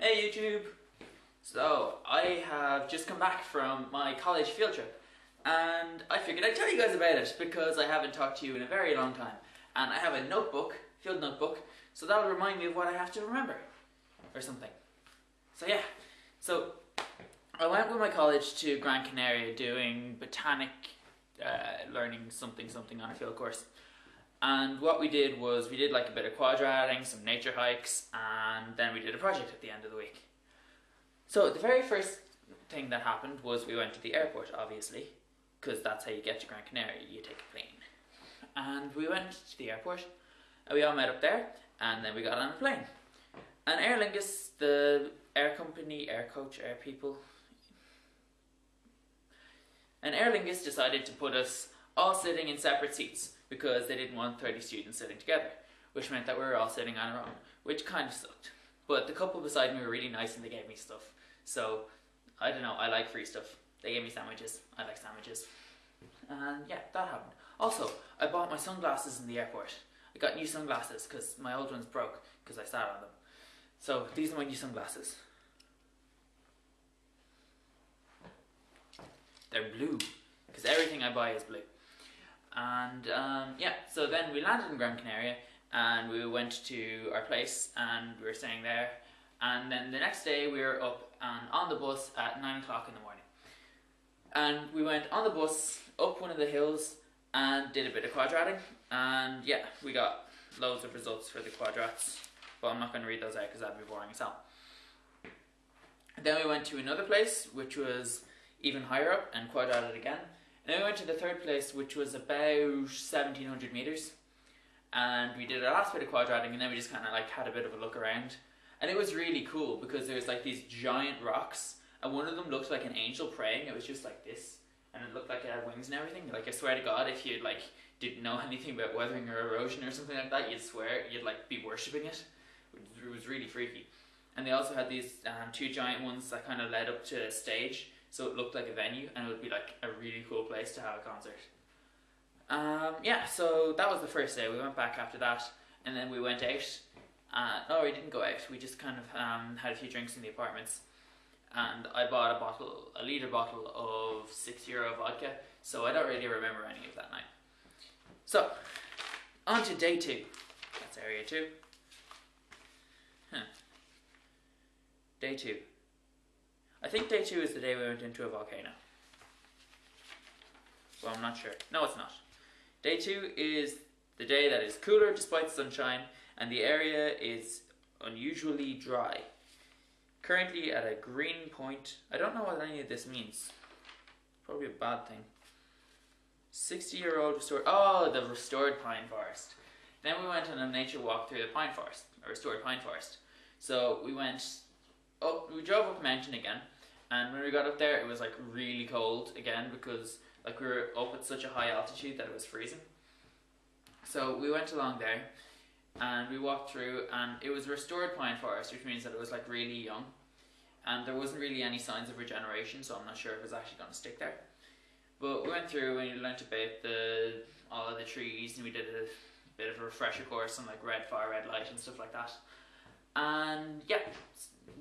Hey YouTube! So, I have just come back from my college field trip and I figured I'd tell you guys about it because I haven't talked to you in a very long time. And I have a notebook, field notebook, so that'll remind me of what I have to remember. Or something. So yeah, so I went with my college to Gran Canaria doing botanic learning something on a field course. And what we did was we did like a bit of quadrating, some nature hikes, and then we did a project at the end of the week. So the very first thing that happened was we went to the airport, obviously, because that's how you get to Gran Canaria, you take a plane. And we went to the airport, and we all met up there, and then we got on a plane. And Aer Lingus, the air company, air coach, air people, and Aer Lingus decided to put us all sitting in separate seats because they didn't want 30 students sitting together, which meant that we were all sitting on our own, which kind of sucked. But the couple beside me were really nice and they gave me stuff. So, I don't know, I like free stuff. They gave me sandwiches. I like sandwiches. And yeah, that happened. Also, I bought my sunglasses in the airport. I got new sunglasses because my old ones broke because I sat on them. So, these are my new sunglasses. They're blue because everything I buy is blue. And yeah, so then we landed in Gran Canaria and we went to our place and we were staying there. And then the next day we were up and on the bus at 9 o'clock in the morning. And we went on the bus up one of the hills and did a bit of quadrating. And yeah, we got loads of results for the quadrats. But I'm not going to read those out because that'd be boring as hell. Then we went to another place which was even higher up and quadrated again. And then we went to the third place, which was about 1,700 meters, and we did our last bit of quadrating, and then we just kind of like had a bit of a look around, and it was really cool because there was like these giant rocks, and one of them looked like an angel praying. It was just like this, and it looked like it had wings and everything. Like I swear to God, if you like didn't know anything about weathering or erosion or something like that, you'd swear you'd like be worshipping it. It was really freaky. And they also had these two giant ones that kind of led up to a stage. So it looked like a venue and it would be like a really cool place to have a concert. Yeah, so that was the first day. We went back after that and then we went out. No, we didn't go out. We just kind of had a few drinks in the apartments. And I bought a litre bottle of €6 vodka. So I don't really remember any of that night. So, on to day 2. That's area 2. Day 2. I think day 2 is the day we went into a volcano. Well, I'm not sure. No, it's not. Day 2 is the day that is cooler despite sunshine, and the area is unusually dry. Currently at a green point. I don't know what any of this means. Probably a bad thing. 60-year-old restored... Oh, the restored pine forest. Then we went on a nature walk through the pine forest, a restored pine forest. So we went up, we drove up a mountain again. And when we got up there, it was like really cold again because like we were up at such a high altitude that it was freezing. So we went along there and we walked through, and it was a restored pine forest, which means that it was like really young. And there wasn't really any signs of regeneration, so I'm not sure if it was actually going to stick there. But we went through and we learnt about all of the trees, and we did a bit of a refresher course on like red fire, red light and stuff like that. And yeah,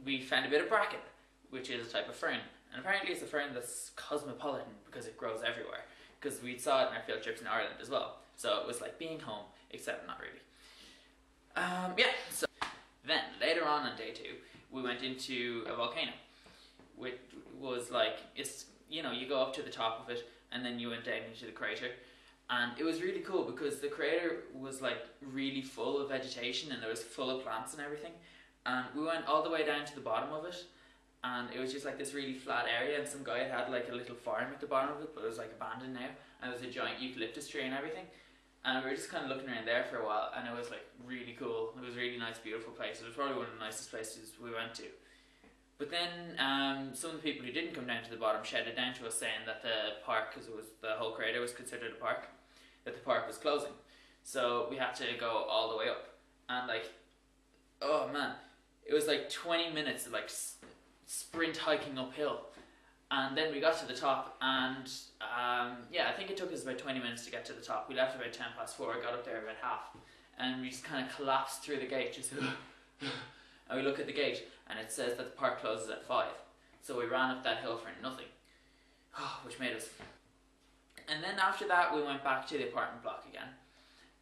we found a bit of bracken, which is a type of fern. And apparently it's a fern that's cosmopolitan because it grows everywhere. Because we saw it in our field trips in Ireland as well. So it was like being home, except not really. Yeah, so then later on day 2, we went into a volcano. Which was like, it's, you know, you go up to the top of it and then you went down into the crater. And it was really cool because the crater was like really full of vegetation and it was full of plants and everything. And we went all the way down to the bottom of it. And it was just like this really flat area, and some guy had like a little farm at the bottom of it, but it was like abandoned now, and there was a giant eucalyptus tree and everything. And we were just kind of looking around there for a while, and it was like really cool. It was a really nice, beautiful place. It was probably one of the nicest places we went to. But then some of the people who didn't come down to the bottom shouted down to us saying that the park, because it was the whole crater was considered a park, that the park was closing. So we had to go all the way up, and like, oh man, it was like 20 minutes of like sprint hiking uphill, and then we got to the top, and yeah, I think it took us about 20 minutes to get to the top. We left about 10 past 4, got up there about half, and we just kind of collapsed through the gate, just and we look at the gate and it says that the park closes at 5. So we ran up that hill for nothing, which made us. And then after that we went back to the apartment block again,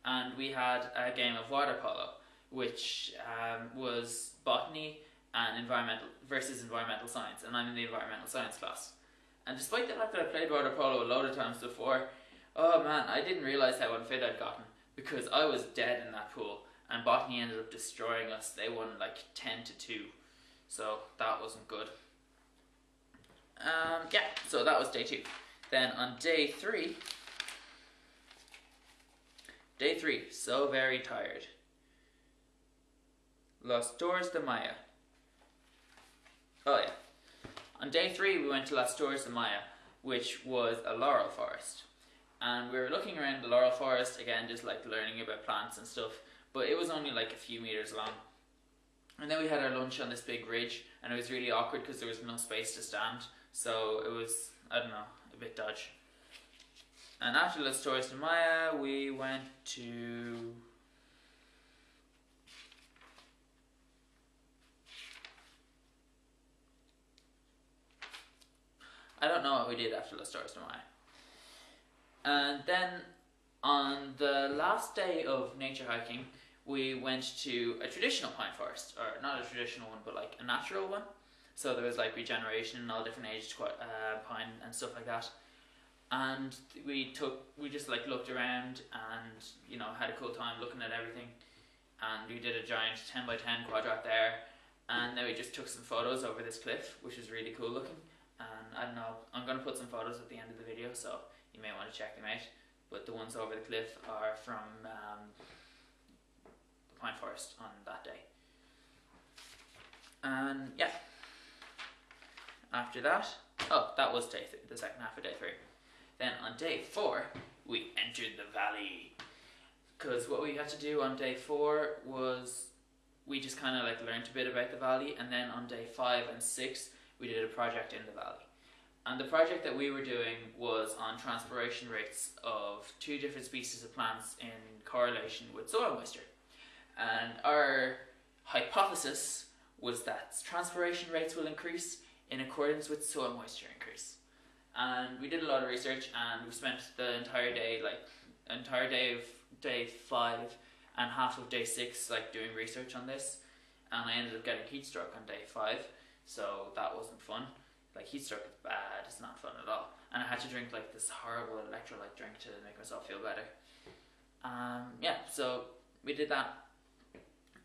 and we had a game of water polo, which was botany and environmental science, and I'm in the environmental science class. And despite the fact that I played water polo a load of times before, oh man, I didn't realise how unfit I'd gotten, because I was dead in that pool, and botany ended up destroying us. They won like 10-2, so that wasn't good. Yeah, so that was day 2. Then on day 3, so very tired. Las Torres de Maya. Oh yeah. On day 3 we went to Las Torres de Maya, which was a laurel forest. And we were looking around the laurel forest, again just like learning about plants and stuff, but it was only like a few meters long. And then we had our lunch on this big ridge, and it was really awkward because there was no space to stand, so it was, I don't know, a bit dodgy. And after Las Torres de Maya we went to... I don't know what we did after Las Torres de Maya. And then on the last day of nature hiking, we went to a traditional pine forest, or not a traditional one, but like a natural one. So there was like regeneration and all different aged pine and stuff like that. And we just like looked around and, you know, had a cool time looking at everything. And we did a giant 10x10 quadrat there. And then we just took some photos over this cliff, which was really cool looking. And I don't know, I'm going to put some photos at the end of the video, so you may want to check them out. But the ones over the cliff are from the pine forest on that day. And yeah, after that, that was the second half of day 3. Then on day 4, we entered the valley. Because what we had to do on day 4 was we just kind of like learned a bit about the valley, and then on day 5 and 6 we did a project in the valley. And the project that we were doing was on transpiration rates of 2 different species of plants in correlation with soil moisture. And our hypothesis was that transpiration rates will increase in accordance with soil moisture increase. And we did a lot of research, and we spent the entire day of day 5 and half of day 6 like doing research on this. And I ended up getting heat stroke on day 5, so that wasn't fun. Like, heat stroke is bad, it's not fun at all. And I had to drink like this horrible electrolyte drink to make myself feel better. Yeah, so we did that.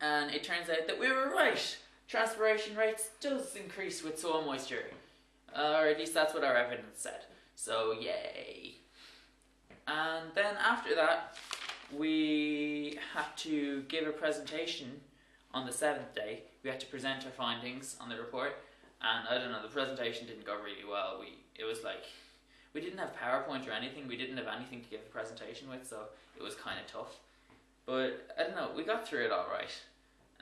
And it turns out that we were right. Transpiration rates does increase with soil moisture. Or at least that's what our evidence said. So yay. And then after that, we had to give a presentation on the 7th day. We had to present our findings on the report. And I don't know, the presentation didn't go really well. It was like, we didn't have PowerPoint or anything. We didn't have anything to give a presentation with, so it was kind of tough. But I don't know, we got through it all right,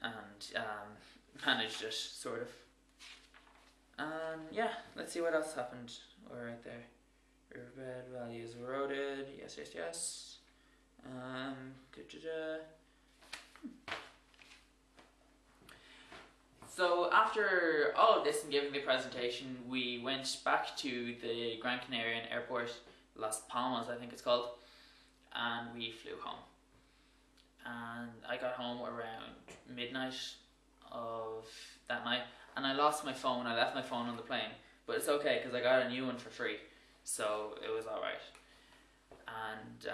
and managed it, sort of. Yeah, let's see what else happened. We're right there. Riverbed Valley is eroded. Yes, yes, yes. So after all of this and giving the presentation, we went back to the Gran Canarian airport, Las Palmas I think it's called, and we flew home. And I got home around midnight of that night, and I lost my phone. I left my phone on the plane, but it's okay because I got a new one for free, so it was alright. And